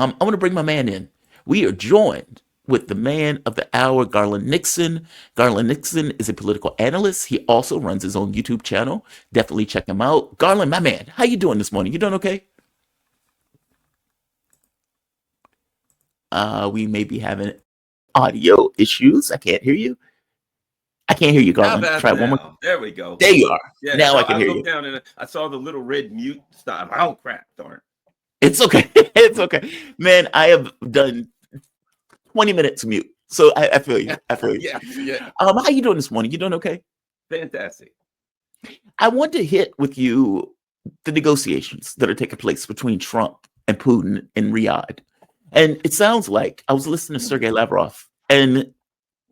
I want to bring my man in. We are joined with the man of the hour, Garland Nixon. Garland Nixon is a political analyst. He also runs his own YouTube channel. Definitely check him out. Garland, my man, how you doing this morning? You doing okay? We may be having audio issues. I can't hear you. I can't hear you, Garland. Try one more. There we go. There you are. Yeah, now I can hear you. I looked down and I saw the little red mute stop. Oh, crap, darn. It's okay. It's okay. Man, I have done 20 minutes mute. So I feel you. I feel you. Yeah. How you doing this morning? You doing okay? Fantastic. I want to hit with you the negotiations that are taking place between Trump and Putin in Riyadh. And it sounds like I was listening to Sergei Lavrov, and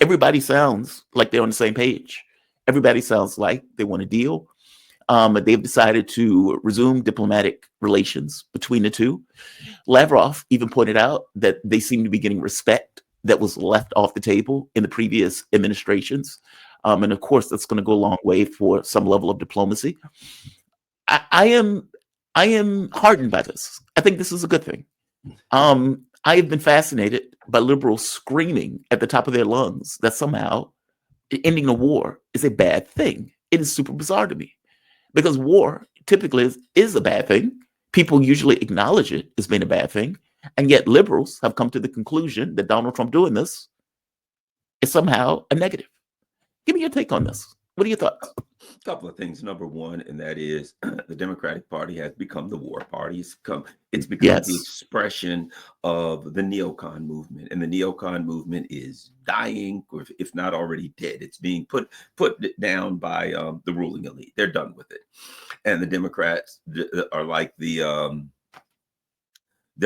everybody sounds like they're on the same page. Everybody sounds like they want a deal. They've decided to resume diplomatic relations between the two. Lavrov even pointed out that they seem to be getting respect that was left off the table in the previous administrations. And of course, that's going to go a long way for some level of diplomacy. I am heartened by this. I think this is a good thing. I have been fascinated by liberals screaming at the top of their lungs that somehow ending a war is a bad thing. It is super bizarre to me because war typically is a bad thing. People usually acknowledge it as being a bad thing. And yet liberals have come to the conclusion that Donald Trump doing this is somehow a negative. Give me your take on this. What are your thoughts? A couple of things. Number one, and that is the Democratic Party has become the war party. It's become Yes. the expression of the neocon movement. And the neocon movement is dying, or if not already dead. It's being put down by the ruling elite. They're done with it. And the Democrats are like they're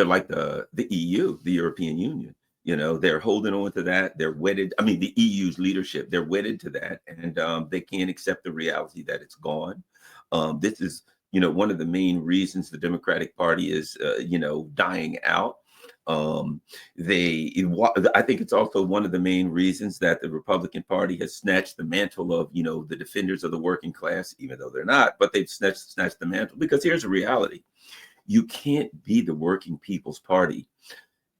like the EU, the European Union. You know, they're holding on to that. They're wedded. I mean, the EU's leadership, they're wedded to that. And they can't accept the reality that it's gone. This is, one of the main reasons the Democratic Party is, dying out. I think it's also one of the main reasons that the Republican Party has snatched the mantle of, the defenders of the working class, even though they're not, but they've snatched the mantle. Because here's the reality. You can't be the working people's party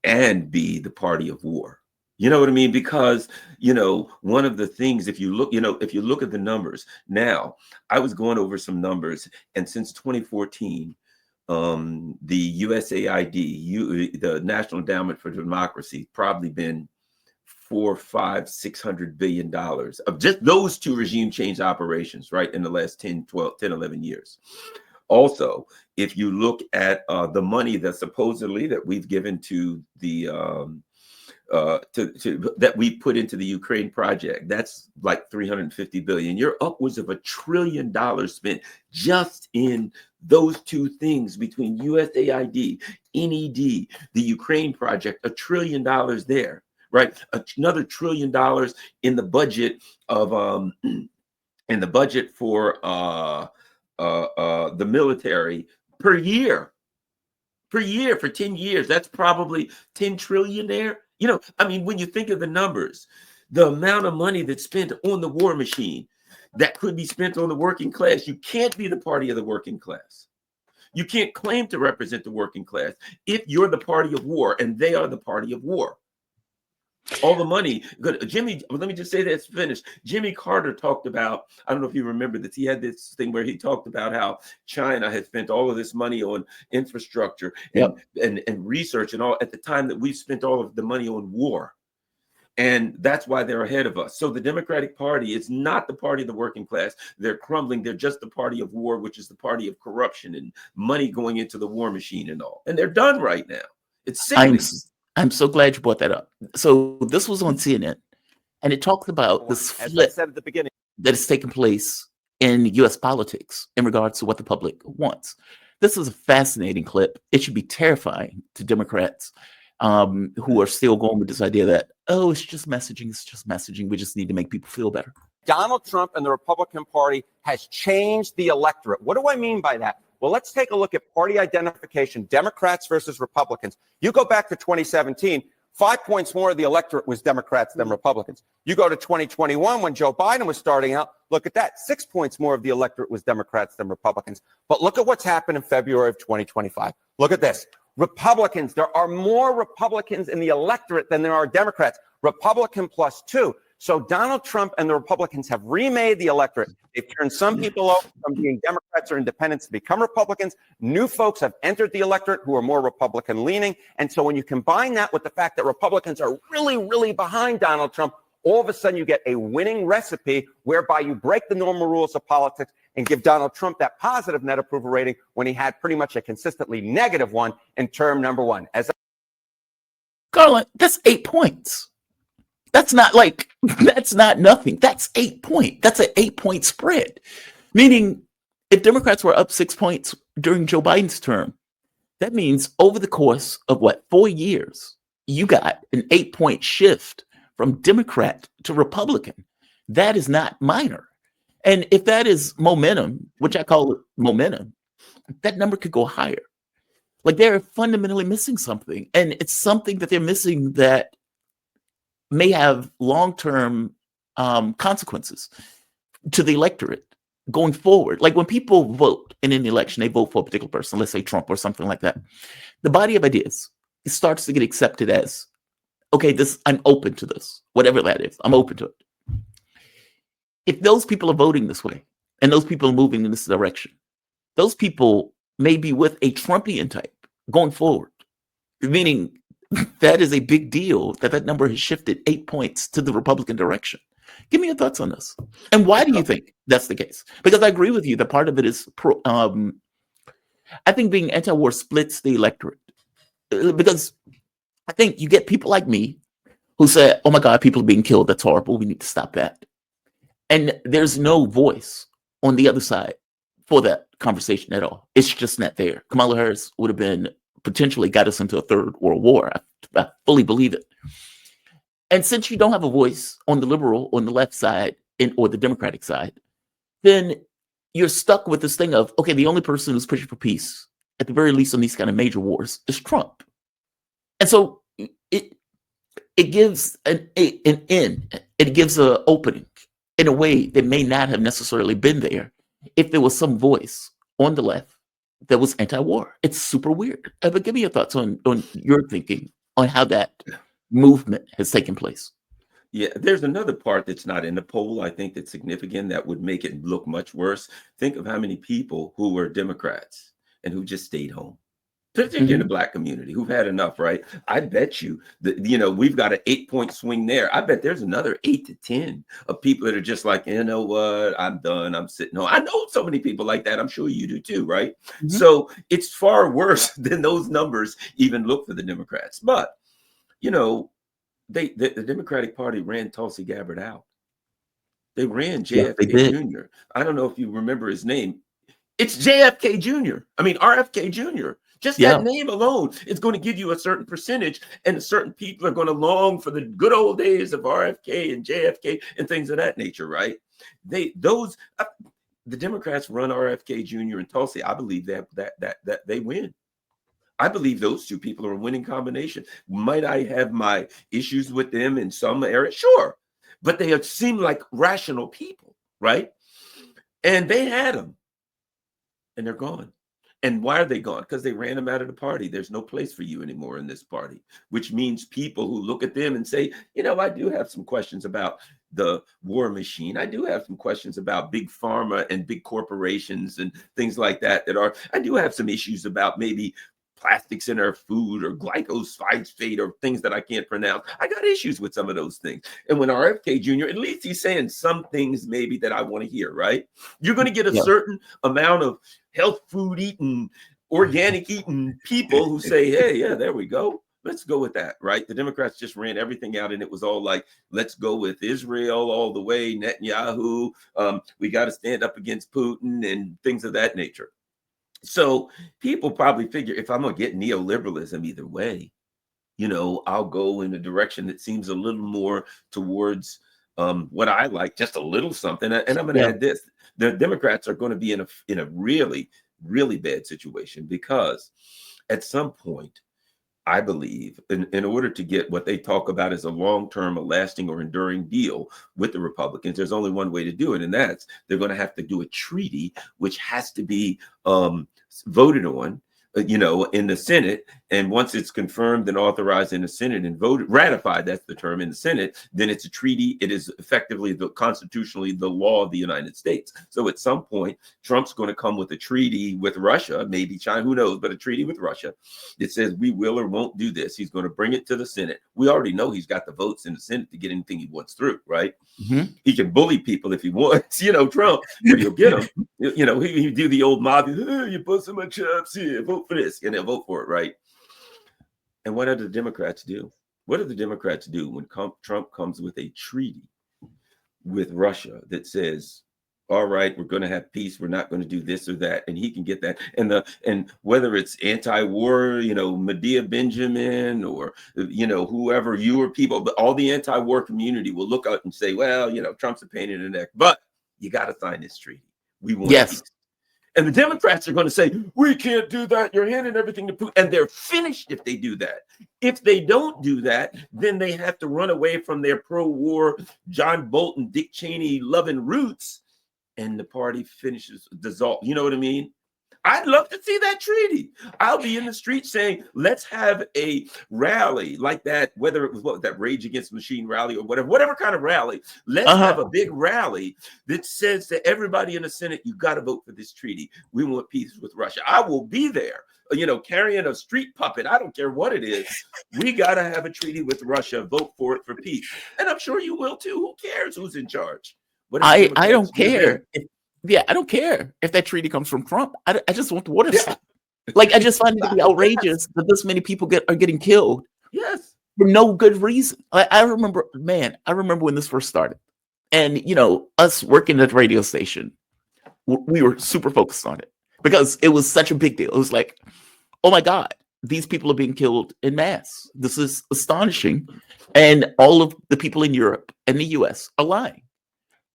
and be the party of war. You know what I mean? Because, one of the things, if you look at the numbers now, I was going over some numbers, and since 2014, the USAID, the National Endowment for Democracy, probably been $600 billion of just those two regime change operations, right, in the last 11 years. Also, if you look at the money that we've given to the that we put into the Ukraine project, that's like $350 billion. You're upwards of $1 trillion spent just in those two things between USAID, NED, the Ukraine project, $1 trillion there, right? Another $1 trillion in the budget of for the military per year for 10 years. That's probably 10 trillion there. When you think of the numbers, the amount of money that's spent on the war machine that could be spent on the working class, you can't be the party of the working class. You can't claim to represent the working class if you're the party of war and they are the party of war. All the money, Jimmy, let me just say that's finished. Jimmy Carter talked about, I don't know if you remember this, he had this thing where he talked about how China had spent all of this money on infrastructure and research and all at the time that we spent all of the money on war. And that's why they're ahead of us. So the Democratic Party is not the party of the working class. They're crumbling. They're just the party of war, which is the party of corruption and money going into the war machine and all. And they're done right now. It's sickening. I'm so glad you brought that up. So this was on CNN, and it talks about this flip, as I said at the beginning, that has taken place in U.S. politics in regards to what the public wants. This is a fascinating clip. It should be terrifying to Democrats who are still going with this idea that, it's just messaging. It's just messaging. We just need to make people feel better. Donald Trump and the Republican Party has changed the electorate. What do I mean by that? Well, let's take a look at party identification, Democrats versus Republicans. You go back to 2017, 5 points more of the electorate was Democrats than Republicans. You go to 2021 when Joe Biden was starting out, look at that, 6 points more of the electorate was Democrats than Republicans. But look at what's happened in February of 2025. Look at this. Republicans, there are more Republicans in the electorate than there are Democrats. Republican +2. So Donald Trump and the Republicans have remade the electorate. They've turned some people over from being Democrats or independents to become Republicans. New folks have entered the electorate who are more Republican leaning. And so when you combine that with the fact that Republicans are really, really behind Donald Trump, all of a sudden you get a winning recipe whereby you break the normal rules of politics and give Donald Trump that positive net approval rating when he had pretty much a consistently negative one in term number one. Garland, that's 8 points. That's not nothing. That's 8 points. That's an 8-point spread. Meaning, if Democrats were up 6 points during Joe Biden's term, that means over the course of 4 years, you got an 8-point shift from Democrat to Republican. That is not minor. And if that is momentum, which I call it momentum, that number could go higher. Like, they're fundamentally missing something. And it's something that they're missing that may have long-term consequences to the electorate going forward. Like, when people vote in an election, they vote for a particular person, let's say Trump or something like that. The body of ideas, it starts to get accepted as, okay, I'm open to this, whatever that is, I'm open to it. If those people are voting this way and those people are moving in this direction, those people may be with a Trumpian type going forward, meaning that is a big deal that number has shifted 8 points to the Republican direction. Give me your thoughts on this. And why do you think that's the case? Because I agree with you that part of it is, I think being anti-war splits the electorate. Because I think you get people like me who say, oh my God, people are being killed. That's horrible. We need to stop that. And there's no voice on the other side for that conversation at all. It's just not there. Kamala Harris would have been potentially got us into a third world war. I fully believe it. And since you don't have a voice on the liberal, on the left side, or the Democratic side, then you're stuck with this thing of, okay, the only person who's pushing for peace, at the very least on these kind of major wars, is Trump. And so it gives an end. It gives an opening in a way that may not have necessarily been there if there was some voice on the left that was anti-war. It's super weird. But give me your thoughts on your thinking on how that movement has taken place. Yeah, there's another part that's not in the poll, I think, that's significant that would make it look much worse. Think of how many people who were Democrats and who just stayed home, particularly in the Black community, who've had enough, right? I bet you that, we've got an 8-point swing there. I bet there's another 8 to 10 of people that are just like, you know what, I'm done. I'm sitting home. I know so many people like that. I'm sure you do too, right? So it's far worse than those numbers even look for the Democrats. But, the Democratic Party ran Tulsi Gabbard out. They ran JFK Jr. I don't know if you remember his name. It's JFK Jr. I mean, RFK Jr. Just that name alone is going to give you a certain percentage, and certain people are going to long for the good old days of RFK and JFK and things of that nature, right? The Democrats run RFK Jr. and Tulsi. I believe that they win. I believe those two people are a winning combination. Might I have my issues with them in some areas? Sure. But they seem like rational people, right? And they had them. And they're gone. And why are they gone? Because they ran them out of the party. There's no place for you anymore in this party, which means people who look at them and say, I do have some questions about the war machine. I do have some questions about big pharma and big corporations and things like that. I do have some issues about maybe plastics in our food or glyphosate or things that I can't pronounce. I got issues with some of those things. And when RFK Jr., at least he's saying some things maybe that I want to hear, right? You're going to get a certain amount of health food eating, organic eating people who say, hey, yeah, there we go. Let's go with that, right? The Democrats just ran everything out, and it was all like, let's go with Israel all the way, Netanyahu. We got to stand up against Putin and things of that nature. So people probably figure if I'm going to get neoliberalism either way, I'll go in a direction that seems a little more towards what I like, just a little something. And I'm going to add this. The Democrats are going to be in a really, really bad situation because at some point, I believe, in order to get what they talk about as a long-term, a lasting or enduring deal with the Republicans, there's only one way to do it, and that's they're going to have to do a treaty, which has to be voted on in the Senate. And once it's confirmed and authorized in the Senate and voted, ratified, that's the term, in the Senate, then it's a treaty. It is effectively constitutionally the law of the United States. So at some point, Trump's going to come with a treaty with Russia, maybe China, who knows, but a treaty with Russia that says we will or won't do this. He's going to bring it to the Senate. We already know he's got the votes in the Senate to get anything he wants through, right? Mm-hmm. He can bully people if he wants, Trump, but he'll get them. He do the old mob, you put some chops here, vote for this, and they'll vote for it, right? And what do the Democrats do? What do the Democrats do when Trump comes with a treaty with Russia that says, all right, we're going to have peace, we're not going to do this or that, and he can get that. And whether it's anti-war, Medea Benjamin or whoever, you or people, but all the anti-war community will look out and say, well, Trump's a pain in the neck, but you got to sign this treaty. We want peace. And the Democrats are going to say, we can't do that. You're handing everything to Putin. And they're finished if they do that. If they don't do that, then they have to run away from their pro-war, John Bolton, Dick Cheney loving roots. And the party finishes, dissolve. You know what I mean? I'd love to see that treaty. I'll be in the street saying, let's have a rally like that, whether it was that Rage Against Machine rally or whatever kind of rally. Let's have a big rally that says to everybody in the Senate, you got to vote for this treaty. We want peace with Russia. I will be there, carrying a street puppet. I don't care what it is. We got to have a treaty with Russia. Vote for it for peace. And I'm sure you will too. Who cares who's in charge? I don't care. I don't care if that treaty comes from Trump. I just want the water stop. I just find it to be outrageous that this many people are getting killed. Yes. For no good reason. I remember when this first started. And, us working at the radio station, we were super focused on it because it was such a big deal. It was like, oh my God, these people are being killed in mass. This is astonishing. And all of the people in Europe and the US are lying.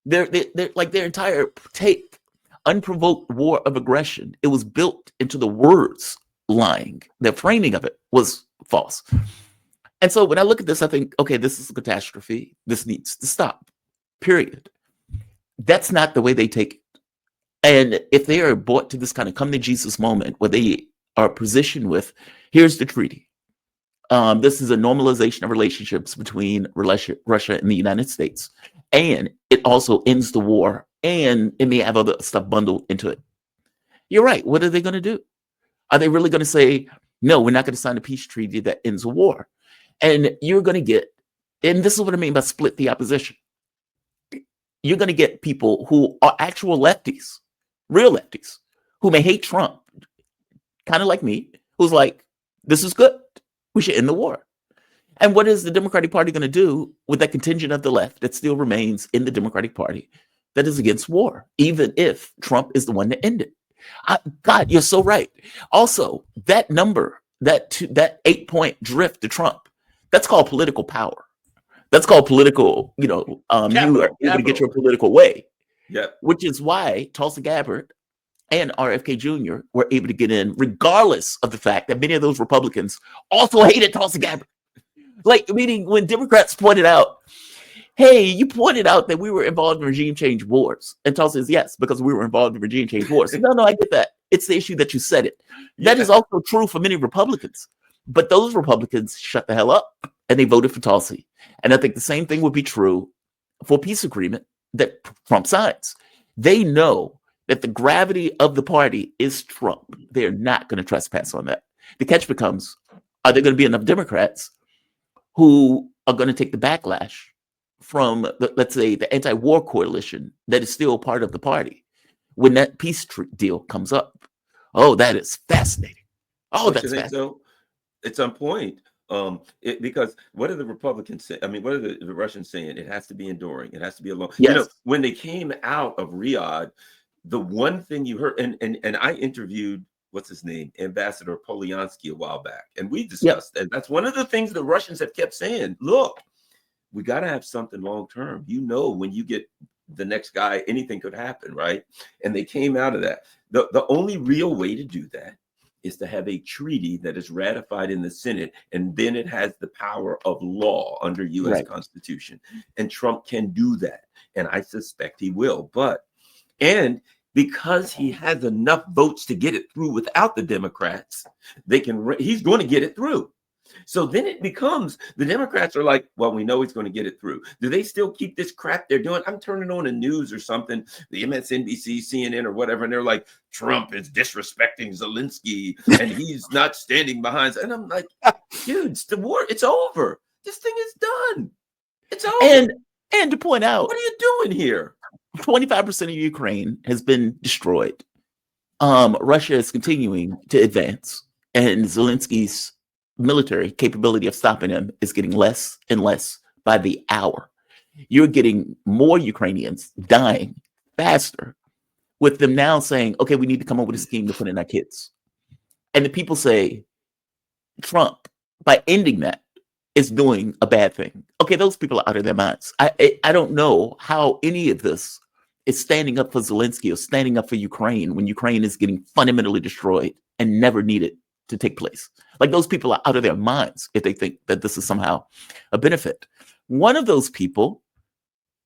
They're like their entire unprovoked war of aggression. It was built into the words lying. The framing of it was false. And so when I look at this, I think, okay, this is a catastrophe. This needs to stop, period. That's not the way they take it. And if they are brought to this kind of come to Jesus moment where they are positioned with, here's the treaty. This is a normalization of relationships between Russia and the United States. And it also ends the war, and it may have other stuff bundled into it. You're right. What are they going to do? Are they really going to say, no, we're not going to sign a peace treaty that ends a war? And you're going to get, and this is what I mean by split the opposition. You're going to get people who are actual lefties, real lefties, who may hate Trump, kind of like me, who's like, this is good. We should end the war. And what is the Democratic Party going to do with that contingent of the left that still remains in the Democratic Party that is against war, even if Trump is the one to end it? God, you're so right. Also, that number, that 8-point drift to Trump, that's called political power. That's called political, you are able to get your political way. Yep. Which is why Tulsi Gabbard and RFK Jr. were able to get in, regardless of the fact that many of those Republicans also hated Tulsi Gabbard. Meaning when Democrats pointed out, hey, you pointed out that we were involved in regime change wars. And Tulsi says, yes, because we were involved in regime change wars. No, I get that. It's the issue that you said it. That is also true for many Republicans. But those Republicans shut the hell up and they voted for Tulsi. And I think the same thing would be true for a peace agreement that Trump signs. They know that the gravity of the party is Trump. They're not going to trespass on that. The catch becomes, are there going to be enough Democrats who are going to take the backlash from, let's say, the anti-war coalition that is still part of the party when that peace deal comes up? Oh, that is fascinating. Oh, that's fascinating. So it's on point. Because what are the Republicans saying? I mean, what are the Russians saying? It has to be enduring. It has to be a long. Yes. When they came out of Riyadh, the one thing you heard, and I interviewed, what's his name, Ambassador Polyansky a while back, and we discussed that. That's one of the things the Russians have kept saying. Look, we got to have something long term. When you get the next guy, anything could happen, right? And they came out of that. The only real way to do that is to have a treaty that is ratified in the Senate, and then it has the power of law under U.S. Constitution. And Trump can do that, and I suspect he will. And because he has enough votes to get it through without the Democrats, he's going to get it through. So then it becomes, the Democrats are like, well, we know he's going to get it through. Do they still keep this crap they're doing? I'm turning on the news or something, the MSNBC, CNN or whatever, and they're like, Trump is disrespecting Zelensky and he's not standing behind. And I'm like, dudes, the war, it's over. This thing is done. It's over. And to point out, what are you doing here? 25% of Ukraine has been destroyed. Russia is continuing to advance, and Zelensky's military capability of stopping him is getting less and less by the hour. You're getting more Ukrainians dying faster, with them now saying, okay, we need to come up with a scheme to put in our kids. And the people say, Trump, by ending that, is doing a bad thing. Okay, those people are out of their minds. I don't know how any of this is standing up for Zelensky or standing up for Ukraine when Ukraine is getting fundamentally destroyed and never needed to take place. Like, those people are out of their minds if they think that this is somehow a benefit. One of those people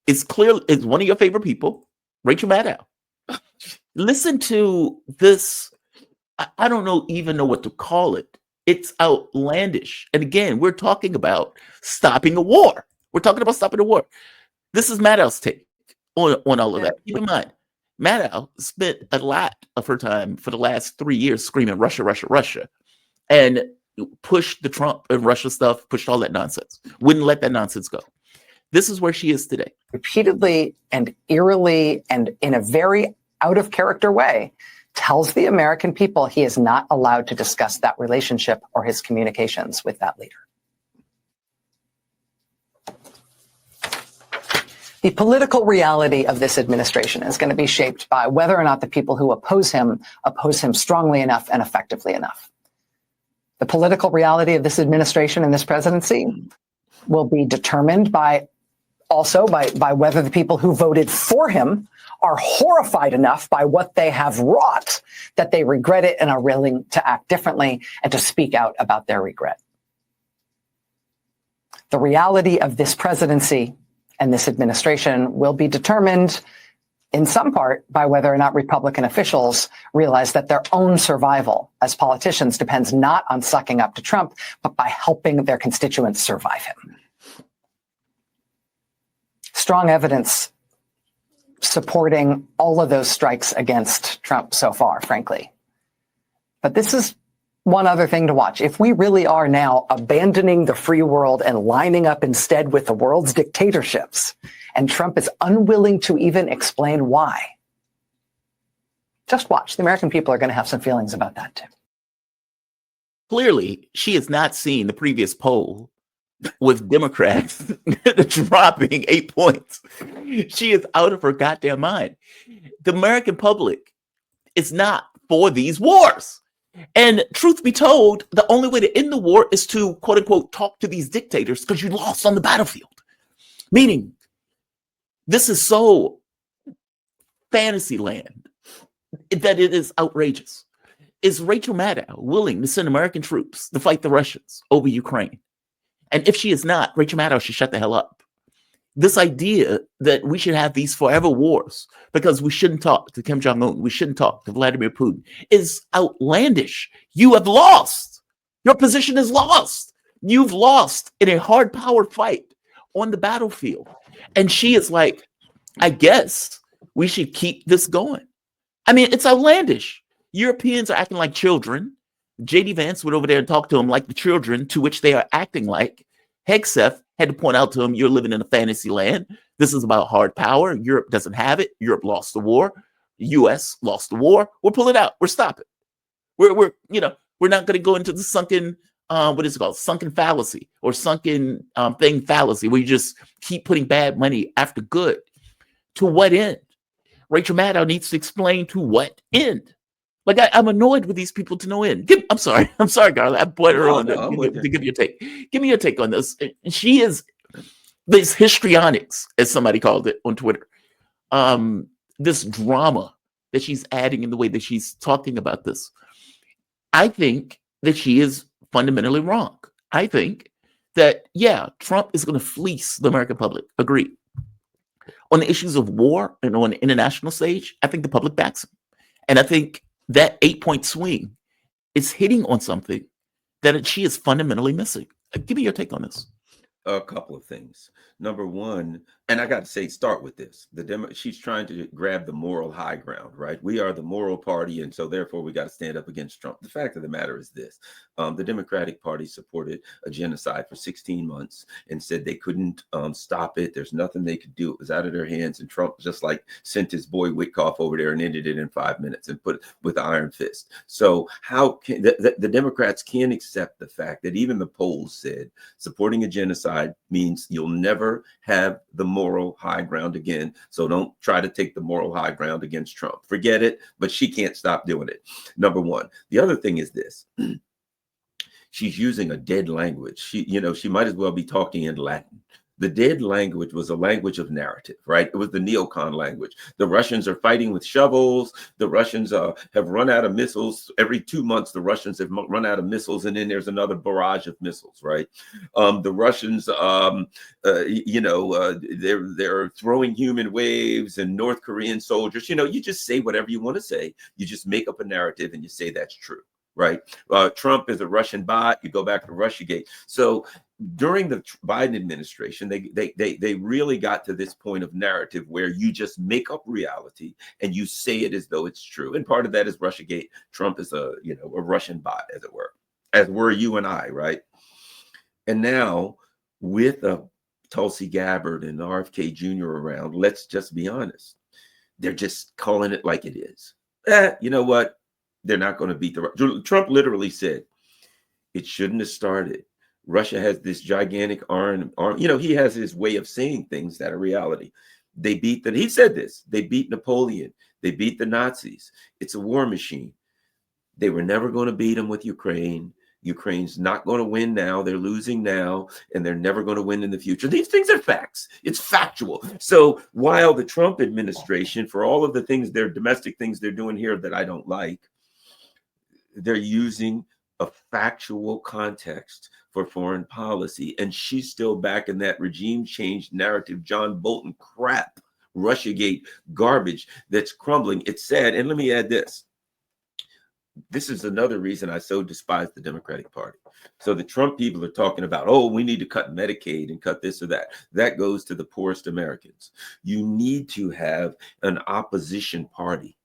is one of your favorite people, Rachel Maddow. Listen to this. I don't even know what to call it. It's outlandish. And again, we're talking about stopping a war. We're talking about stopping a war. This is Maddow's take on all of that. Keep in mind, Maddow spent a lot of her time for the last 3 years screaming Russia, Russia, Russia, and pushed the Trump and Russia stuff, pushed all that nonsense, wouldn't let that nonsense go. This is where she is today. Repeatedly and eerily and in a very out of character way, tells the American people he is not allowed to discuss that relationship or his communications with that leader. The political reality of this administration is going to be shaped by whether or not the people who oppose him strongly enough and effectively enough. The political reality of this administration and this presidency will be determined by whether the people who voted for him are horrified enough by what they have wrought that they regret it and are willing to act differently and to speak out about their regret. The reality of this presidency and this administration will be determined in some part by whether or not Republican officials realize that their own survival as politicians depends not on sucking up to Trump, but by helping their constituents survive him. Strong evidence supporting all of those strikes against Trump so far, frankly. But this is one other thing to watch. If we really are now abandoning the free world and lining up instead with the world's dictatorships, and Trump is unwilling to even explain why, just watch. The American people are going to have some feelings about that too. Clearly, she has not seen the previous poll with Democrats dropping 8 points. She is out of her goddamn mind. The American public is not for these wars. And truth be told, the only way to end the war is to, quote unquote, talk to these dictators because you lost on the battlefield. Meaning, this is so fantasy land that it is outrageous. Is Rachel Maddow willing to send American troops to fight the Russians over Ukraine? And if she is not, Rachel Maddow should shut the hell up. This idea that we should have these forever wars because we shouldn't talk to Kim Jong-un, we shouldn't talk to Vladimir Putin, is outlandish. You have lost. Your position is lost. You've lost in a hard power fight on the battlefield. And she is like, I guess we should keep this going. I mean, it's outlandish. Europeans are acting like children. J.D. Vance went over there and talked to them like the children to which they are acting like. Hegseth had to point out to him, you're living in a fantasy land. This is about hard power. Europe doesn't have it. Europe lost the war. The U.S. lost the war. We'll pull it out. We're stopping. We're not going to go into the sunken, what is it called? Sunken fallacy or sunken thing fallacy where you just keep putting bad money after good. To what end? Rachel Maddow needs to explain to what end. Like, I'm annoyed with these people to no end. I'm sorry, Garland. I put her on to give you a take. Give me your take on this. She is this histrionics, as somebody called it on Twitter. This drama that she's adding in the way that she's talking about this. I think that she is fundamentally wrong. I think that, yeah, Trump is going to fleece the American public. Agree. on the issues of war and on the international stage, I think the public backs him. And I think that 8-point swing is hitting on something that she is fundamentally missing. Give me your take on this. A couple of things. Number one, and I got to say, start with this. She's trying to grab the moral high ground, right? We are the moral party, and so therefore we got to stand up against Trump. The fact of the matter is this. The Democratic Party supported a genocide for 16 months and said they couldn't stop it. There's nothing they could do. It was out of their hands, and Trump just like sent his boy Witkoff over there and ended it in 5 minutes and put it with an iron fist. So how can the Democrats can't accept the fact that even the polls said supporting a genocide means you'll never have the moral high ground again. So don't try to take the moral high ground against Trump. Forget it, but she can't stop doing it. Number one. The other thing is this. She's using a dead language. She might as well be talking in Latin. The dead language was a language of narrative, right? It was the neocon language. The Russians are fighting with shovels. The Russians have run out of missiles. Every 2 months, the Russians have run out of missiles, and then there's another barrage of missiles, right? The Russians, they're throwing human waves and North Korean soldiers. You just say whatever you want to say. You just make up a narrative and you say that's true. Right. Trump is a Russian bot. You go back to Russiagate. So during the Biden administration, they really got to this point of narrative where you just make up reality and you say it as though it's true. And part of that is Russiagate. Trump is a Russian bot, as it were, as were you and I. Right. And now with Tulsi Gabbard and RFK Jr. around, let's just be honest. They're just calling it like it is. You know what? They're not going to beat Trump literally said it shouldn't have started. Russia has this gigantic arm. He has his way of saying things that are reality. He said this. They beat Napoleon. They beat the Nazis. It's a war machine. They were never going to beat them with Ukraine. Ukraine's not going to win now. They're losing now, and they're never going to win in the future. These things are facts. It's factual. So while the Trump administration, for all of the things, their domestic things they're doing here that I don't like, they're using a factual context for foreign policy. And she's still back in that regime change narrative, John Bolton crap, Russiagate garbage that's crumbling. It's sad. And let me add this. This is another reason I so despise the Democratic Party. So the Trump people are talking about, we need to cut Medicaid and cut this or that. That goes to the poorest Americans. You need to have an opposition party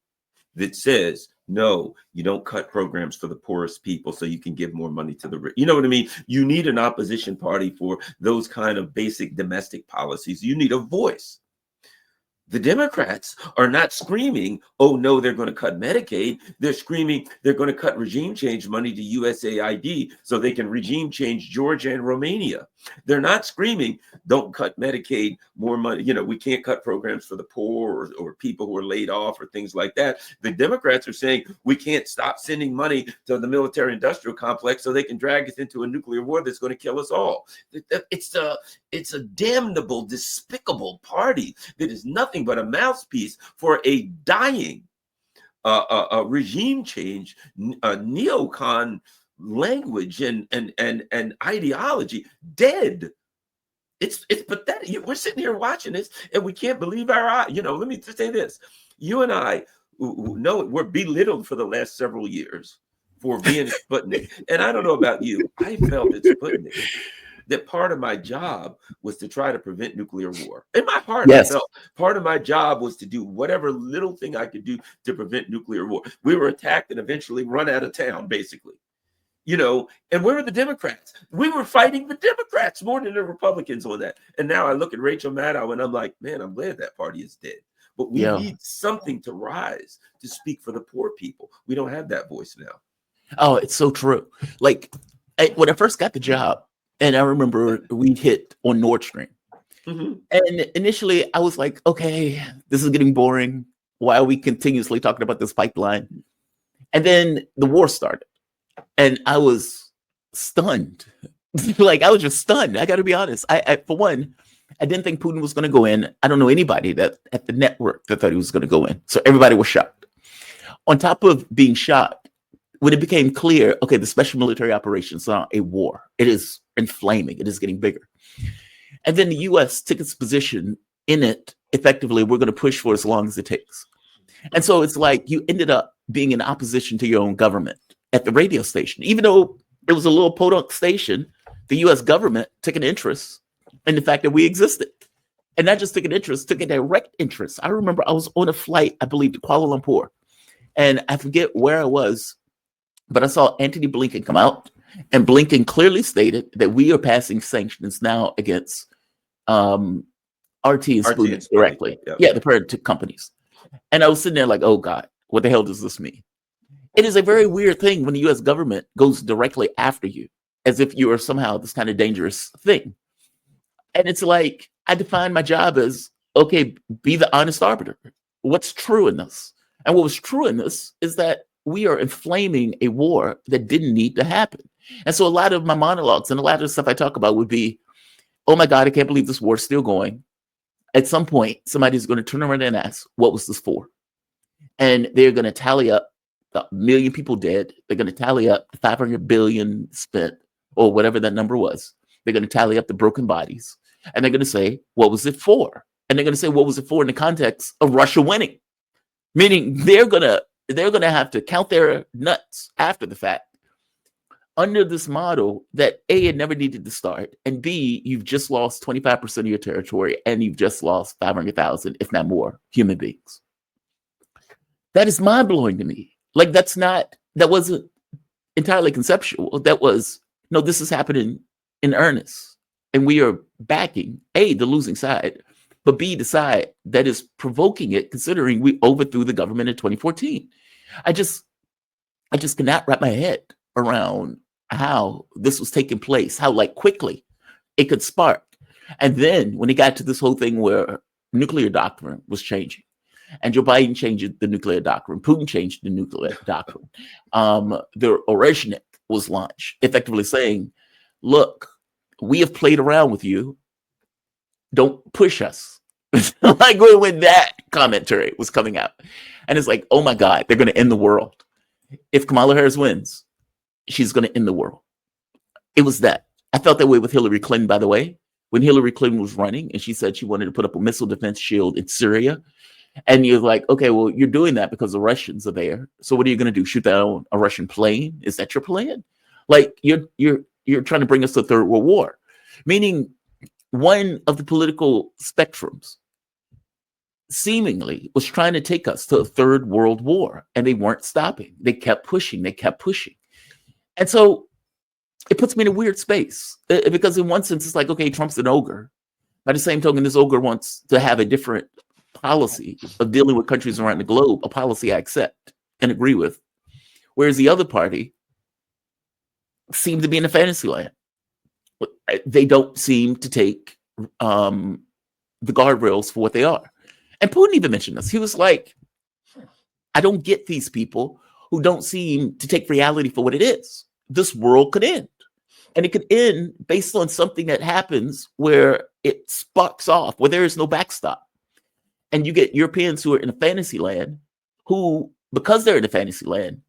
that says, no, you don't cut programs for the poorest people so you can give more money to the rich. You know what I mean? You need an opposition party for those kind of basic domestic policies. You need a voice. The Democrats are not screaming, oh, no, they're going to cut Medicaid. They're screaming they're going to cut regime change money to USAID so they can regime change Georgia and Romania. They're not screaming, don't cut Medicaid, more money. We can't cut programs for the poor or people who are laid off or things like that. The Democrats are saying we can't stop sending money to the military industrial complex so they can drag us into a nuclear war that's going to kill us all. It's a damnable, despicable party that is nothing but a mouthpiece for a dying regime change, neocon language and ideology dead. It's pathetic. We're sitting here watching this and we can't believe our eyes. Let me just say this. You and I know we're belittled for the last several years for being Sputnik. And I don't know about you. I felt at Sputnik that part of my job was to try to prevent nuclear war. In my heart, yes. I felt part of my job was to do whatever little thing I could do to prevent nuclear war. We were attacked and eventually run out of town, basically. And where were the Democrats? We were fighting the Democrats more than the Republicans on that. And now I look at Rachel Maddow and I'm like, man, I'm glad that party is dead. But we need something to rise to speak for the poor people. We don't have that voice now. Oh, it's so true. Like when I first got the job, and I remember we hit on Nord Stream. Mm-hmm. And initially I was like, okay, this is getting boring. Why are we continuously talking about this pipeline? And then the war started. And I was stunned. I was just stunned. I got to be honest. I for one, I didn't think Putin was going to go in. I don't know anybody that at the network that thought he was going to go in. So everybody was shocked. On top of being shocked, when it became clear, okay, the special military operations are a war. It is inflaming. It is getting bigger. And then the U.S. took its position in it effectively, we're going to push for as long as it takes. And so it's like you ended up being in opposition to your own government at the radio station. Even though it was a little podunk station, the US government took an interest in the fact that we existed. And not just took an interest, took a direct interest. I remember I was on a flight, I believe, to Kuala Lumpur. And I forget where I was, but I saw Antony Blinken come out. And Blinken clearly stated that we are passing sanctions now against RT and Sputnik directly. Yeah, the parent companies. And I was sitting there like, oh God, what the hell does this mean? It is a very weird thing when the US government goes directly after you, as if you are somehow this kind of dangerous thing. And it's like, I define my job as, okay, be the honest arbiter. What's true in this? And what was true in this is that we are inflaming a war that didn't need to happen. And so a lot of my monologues and a lot of the stuff I talk about would be, oh my God, I can't believe this war is still going. At some point, somebody's going to turn around and ask, what was this for? And they're going to tally up the 1 million people dead. They're going to tally up the 500 billion spent, or whatever that number was. They're going to tally up the broken bodies. And they're going to say, what was it for? And they're going to say, what was it for in the context of Russia winning? Meaning they're going to have to count their nuts after the fact under this model that A, it never needed to start, and B, you've just lost 25% of your territory and you've just lost 500,000, if not more, human beings. That is mind-blowing to me. Like that wasn't entirely conceptual. That was, no, this is happening in earnest. And we are backing, A, the losing side, but B, the side that is provoking it, considering we overthrew the government in 2014. I just cannot wrap my head around how this was taking place, how like quickly it could spark. And then when it got to this whole thing where nuclear doctrine was changing, and Joe Biden changed the nuclear doctrine, Putin changed the nuclear doctrine, the Oreshnik was launched, effectively saying, look, we have played around with you. Don't push us. Like when that commentary was coming out. And it's like, oh my God, they're going to end the world. If Kamala Harris wins, she's going to end the world. It was that. I felt that way with Hillary Clinton, by the way, when Hillary Clinton was running and she said she wanted to put up a missile defense shield in Syria. And you're like, okay, well, you're doing that because the Russians are there. So what are you going to do? Shoot down a Russian plane? Is that your plan? Like you're trying to bring us to a third world war, meaning one of the political spectrums seemingly was trying to take us to a third world war, and they weren't stopping. They kept pushing. And so it puts me in a weird space because in one sense, it's like, okay, Trump's an ogre. By the same token, this ogre wants to have a different policy of dealing with countries around the globe, a policy I accept and agree with. Whereas the other party seem to be in a fantasy land. They don't seem to take the guardrails for what they are. And Putin even mentioned this. He was like, I don't get these people who don't seem to take reality for what it is. This world could end. And it could end based on something that happens where it sparks off, where there is no backstop. And you get Europeans who are in a fantasy land who, because they're in a fantasy land,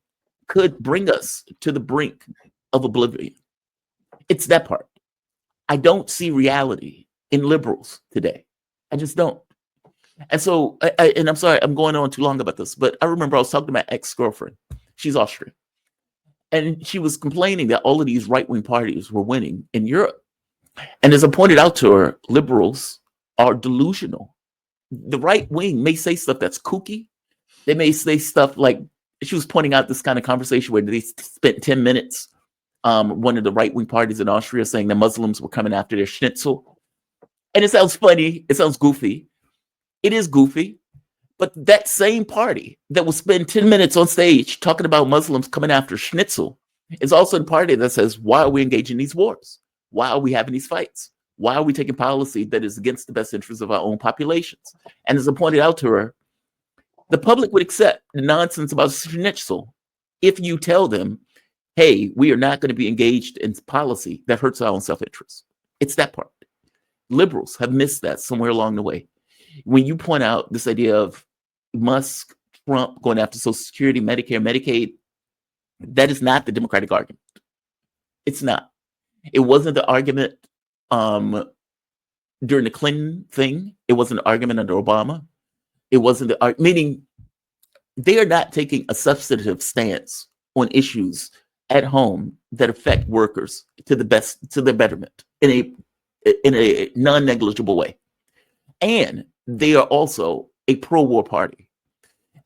could bring us to the brink of oblivion. It's that part. I don't see reality in liberals today. I just don't. And so, and I'm sorry, I'm going on too long about this, but I remember I was talking to my ex-girlfriend. She's Austrian. And she was complaining that all of these right-wing parties were winning in Europe. And as I pointed out to her, liberals are delusional. The right wing may say stuff that's kooky. They may say stuff like, she was pointing out this kind of conversation where they spent 10 minutes, one of the right-wing parties in Austria saying that Muslims were coming after their schnitzel. And it sounds funny. It sounds goofy. It is goofy. But that same party that will spend 10 minutes on stage talking about Muslims coming after schnitzel is also the party that says, why are we engaging these wars? Why are we having these fights? Why are we taking policy that is against the best interests of our own populations? And as I pointed out to her, the public would accept the nonsense about schnitzel if you tell them, hey, we are not going to be engaged in policy that hurts our own self-interest. It's that part. Liberals have missed that somewhere along the way. When you point out this idea of Musk, Trump going after Social Security, Medicare, Medicaid, that is not the Democratic argument. It's not. It wasn't the argument during the Clinton thing. It wasn't an argument under Obama. It wasn't meaning they are not taking a substantive stance on issues at home that affect workers to their betterment in a non-negligible way. And they are also a pro-war party.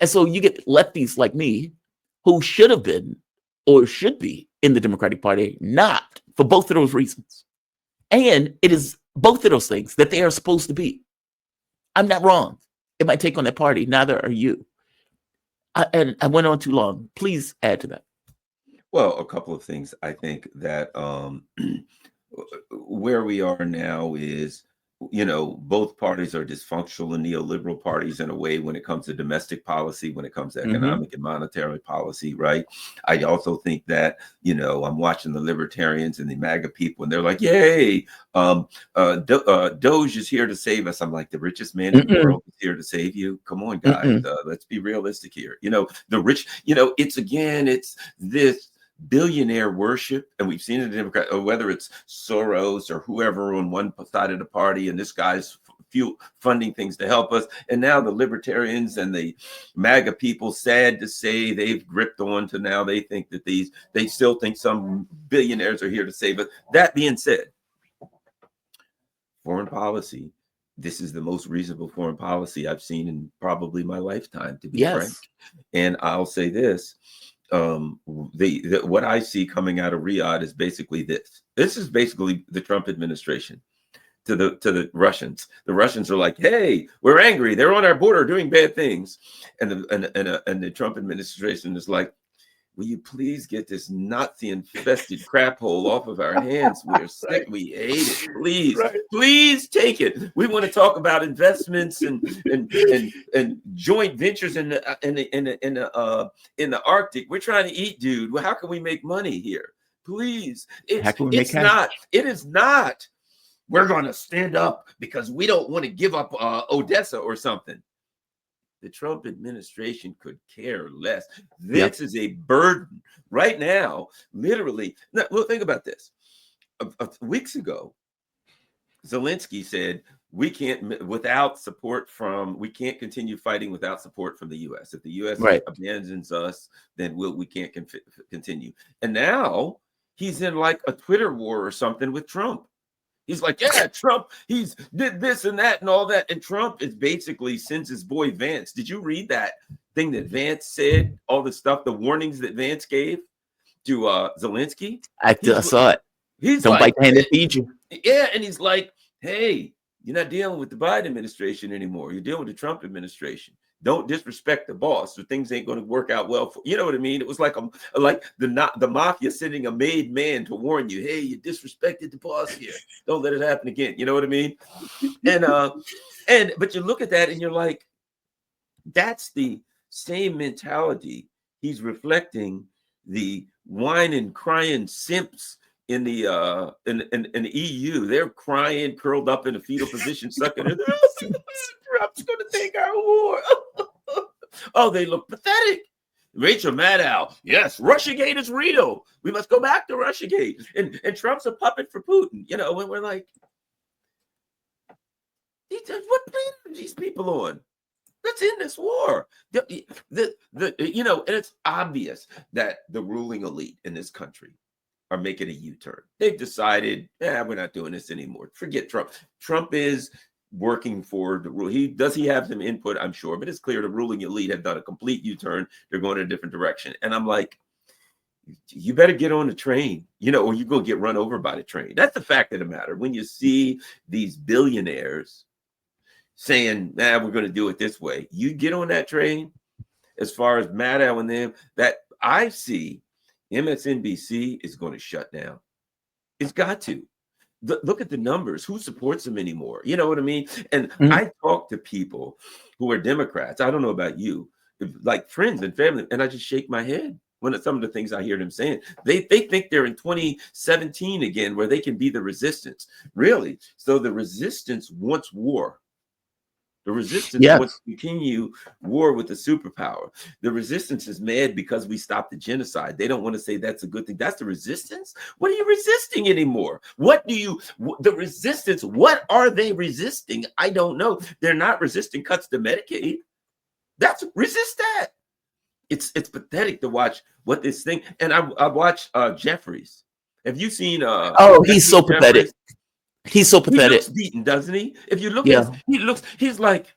And so you get lefties like me who should have been or should be in the Democratic Party, not for both of those reasons. And it is both of those things that they are supposed to be. I'm not wrong in my take on that party. Neither are you. And I went on too long. Please add to that. Well, a couple of things. I think that where we are now is, both parties are dysfunctional and neoliberal parties in a way when it comes to domestic policy, when it comes to economic and monetary policy, right? I also think that, I'm watching the libertarians and the MAGA people, and they're like, yay, Doge is here to save us. I'm like, the richest man in the world is here to save you. Come on, guys, let's be realistic here. The rich, it's this billionaire worship, and we've seen it in the Democrat, whether it's Soros or whoever on one side of the party, and this guy's funding things to help us, and now the libertarians and the MAGA people, sad to say, they've gripped on to now they think that they still think some billionaires are here to save us. That being said, foreign policy, this is the most reasonable foreign policy I've seen in probably my lifetime, to be frank. And I'll say this. What I see coming out of Riyadh is basically this. This is basically the Trump administration to the Russians. The Russians are like, "Hey, we're angry. They're on our border doing bad things," and the Trump administration is like, "Will you please get this Nazi-infested crap hole off of our hands? We're sick. We hate it. Please, please take it. We want to talk about investments and joint ventures in the Arctic. We're trying to eat, dude. Well, how can we make money here? Please, it is not. We're going to stand up because we don't want to give up Odessa or something." The Trump administration could care less. This is a burden right now, literally. Now, well, think about this. Weeks ago, Zelensky said, we can't continue fighting without support from the U.S. If the U.S. abandons us, then we can't continue. And now he's in like a Twitter war or something with Trump. He's like, yeah, Trump, he's did this and that and all that. And Trump is basically sends his boy Vance. Did you read that thing that Vance said? All the stuff, the warnings that Vance gave to Zelensky? I saw it. He's don't like, bite the hand that feeds you. Yeah, and he's like, hey, you're not dealing with the Biden administration anymore. You're dealing with the Trump administration. Don't disrespect the boss, or things ain't going to work out well for you. Know what I mean? It was like the mafia sending a made man to warn you, hey, you disrespected the boss here. Don't let it happen again. You know what I mean? And but you look at that and you're like, that's the same mentality he's reflecting. The whine and crying simps in the EU, they're crying, curled up in a fetal position, sucking it. Trump's going to take our war. Oh, they look pathetic. Rachel Maddow, yes, Russiagate is real. We must go back to Russiagate. And Trump's a puppet for Putin. When we're like, what planet are these people on? Let's end this war. And it's obvious that the ruling elite in this country are making a U-turn. They've decided, we're not doing this anymore. Forget Trump. Trump is working for the rule. Does he have some input? I'm sure, but it's clear the ruling elite have done a complete U-turn. They're going in a different direction. And I'm like, you better get on the train, or you're going to get run over by the train. That's the fact of the matter. When you see these billionaires saying, we're going to do it this way, you get on that train. As far as Maddow and them, that I see, MSNBC is going to shut down. It's got to. Look at the numbers. Who supports them anymore? You know what I mean? And I talk to people who are Democrats. I don't know about you, like friends and family, and I just shake my head when some of the things I hear them saying. They think they're in 2017 again, where they can be the resistance. Really? So the resistance wants war. The resistance Yes. wants to continue war with the superpower. The resistance is mad because we stopped the genocide. They don't want to say that's a good thing. That's the resistance. What are you resisting anymore? The resistance, what are they resisting? I don't know. They're not resisting cuts to Medicaid. Resist that. It's pathetic to watch what this thing. And I watched Jeffries. Have you seen Oh, he's so pathetic. He's so He pathetic. looks beaten, doesn't he? If you look Yeah. at he's like,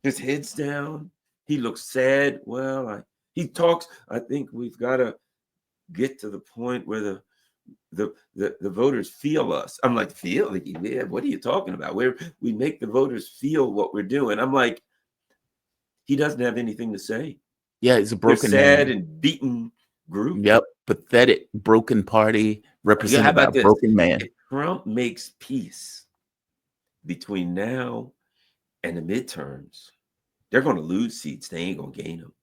his head's down. He looks sad. Well, he talks. I think we've got to get to the point where the voters feel us. I'm like, feel? Yeah, what are you talking about? Where we make the voters feel what we're doing. I'm like, he doesn't have anything to say. Yeah, he's a broken sad man. and beaten group. Yep, pathetic, broken party represented by a broken man. If Trump makes peace between now and the midterms, they're going to lose seats. They ain't going to gain them.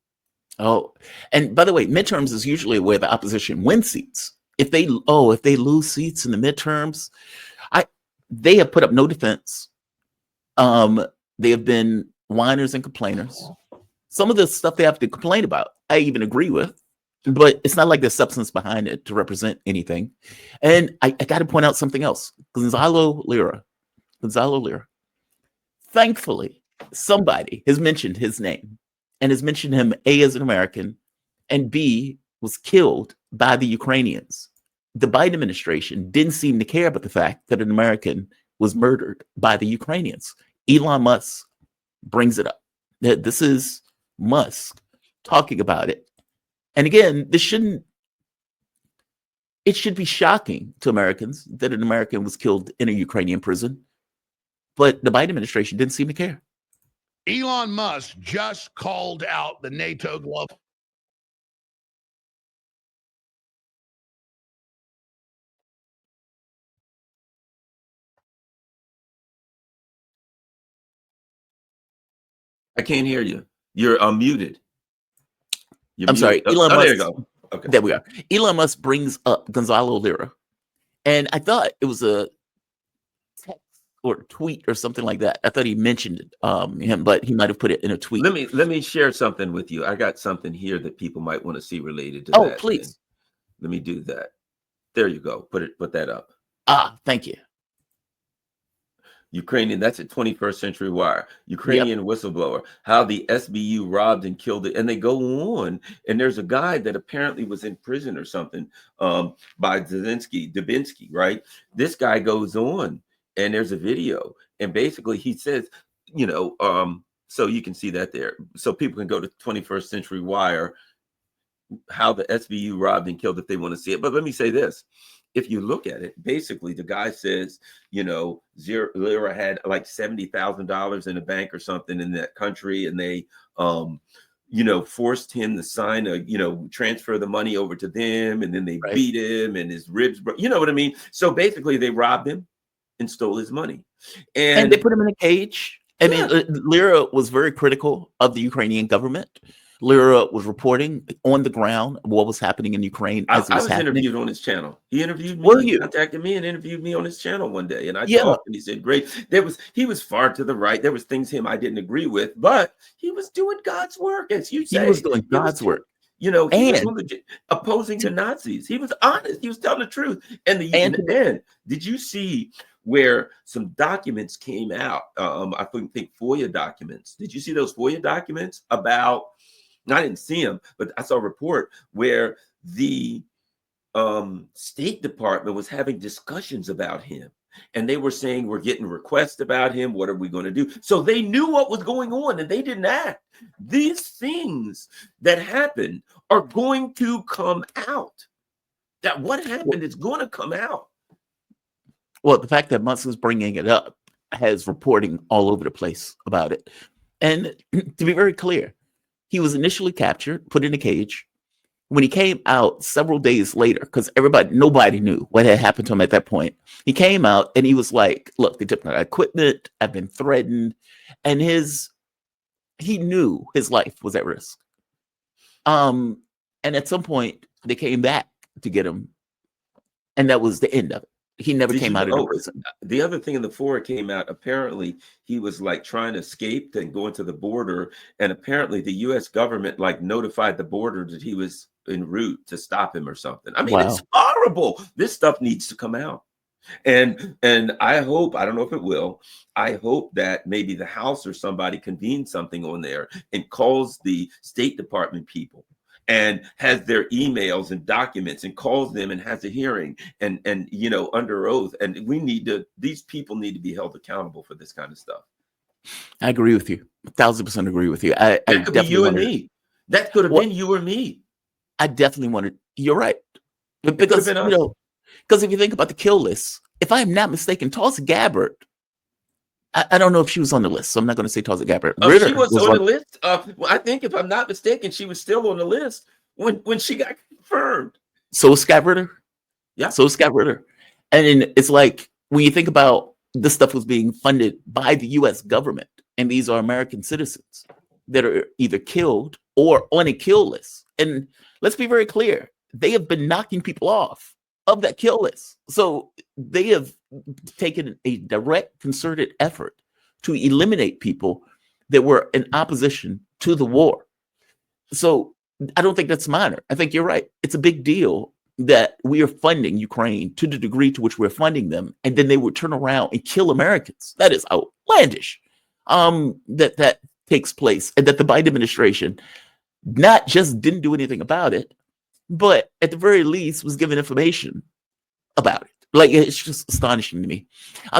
Oh, and by the way, midterms is usually where the opposition wins seats. If they lose seats in the midterms, they have put up no defense. They have been whiners and complainers. Some of the stuff they have to complain about, I even agree with, but it's not like there's substance behind it to represent anything. And I got to point out something else. Gonzalo Lira. Thankfully, somebody has mentioned his name and has mentioned him, A, as an American, and B, was killed by the Ukrainians. The Biden administration didn't seem to care about the fact that an American was murdered by the Ukrainians. Elon Musk brings it up. This is Musk talking about it. And again, it should be shocking to Americans that an American was killed in a Ukrainian prison. But the Biden administration didn't seem to care. Elon Musk just called out the NATO global. I can't hear you. You're unmuted. I'm sorry. Elon Musk. There you go. Okay. There we are. Elon Musk brings up Gonzalo Lira. And I thought it was a text or tweet or something like that. I thought he mentioned him, but he might have put it in a tweet. Let me share something with you. I got something here that people might want to see related to that. Oh, please. Let me do that. There you go. Put that up. Thank you. Ukrainian, that's at 21st Century Wire. Ukrainian whistleblower, how the SBU robbed and killed it. And they go on, and there's a guy that apparently was in prison or something by Dubinsky, right? This guy goes on, and there's a video, and basically he says, so you can see that there. So people can go to 21st Century Wire, how the SBU robbed and killed if they want to see it. But let me say this. If you look at it, basically the guy says, Lira had like $70,000 in a bank or something in that country, and they, forced him to sign transfer the money over to them, and then they beat him and his ribs broke. You know what I mean? So basically they robbed him and stole his money. And they put him in a cage. I mean, Lira was very critical of the Ukrainian government. Lira was reporting on the ground what was happening in Ukraine as it was happening. Interviewed on his channel. He interviewed me. He contacted me and interviewed me on his channel one day. And I talked, and he said, great. He was far to the right. There was things I didn't agree with, but he was doing God's work, as you say. He was doing God's work. He was opposing the Nazis. He was honest. He was telling the truth. And did you see where some documents came out? I think FOIA documents. Did you see those FOIA documents about? I didn't see him, but I saw a report where the State Department was having discussions about him. And they were saying, we're getting requests about him. What are we going to do? So they knew what was going on, and they didn't act. These things that happened are going to come out. That what happened is going to come out. Well, the fact that Musk is bringing it up has reporting all over the place about it. And to be very clear, he was initially captured, put in a cage. When he came out several days later, because nobody knew what had happened to him at that point, he came out and he was like, look, they took my equipment, I've been threatened. And he knew his life was at risk. And at some point, they came back to get him. And that was the end of it. He never Did came you out of the know? prison. The other thing in the floor came out, apparently he was like trying to escape and go into the border. And apparently the US government like notified the border that he was en route to stop him or something. I mean, it's Wow. horrible. This stuff needs to come out. And I hope, I don't know if it will, I hope that maybe the House or somebody convenes something on there and calls the State Department people and has their emails and documents and calls them and has a hearing and you know, under oath. And we need to, these people need to be held accountable for this kind of stuff. I agree with you. 1,000% agree with you. I That could be definitely you and wanted, me. That could have Well, been you or me. I definitely wanted, you're right. It could have Because, been you us. know, because if you think about the kill list, if I'm not mistaken, Tulsi Gabbard, I don't know if she was on the list, so I'm not going to say Tulsi Gabbard. She Ritter was was on the on, list. Well, I think if I'm not mistaken, she was still on the list when she got confirmed. so was Scott Ritter. Yeah. So was Scott Ritter. And it's like, when you think about this stuff was being funded by the US government, and these are American citizens that are either killed or on a kill list. And let's be very clear, they have been knocking people off of that kill list. So they have taken a direct concerted effort to eliminate people that were in opposition to the war. So I don't think that's minor. I think you're right. It's a big deal that we are funding Ukraine to the degree to which we're funding them, and then they would turn around and kill Americans. That is outlandish. That takes place, and that the Biden administration not just didn't do anything about it, but at the very least was given information about it. Like, it's just astonishing to me. I'm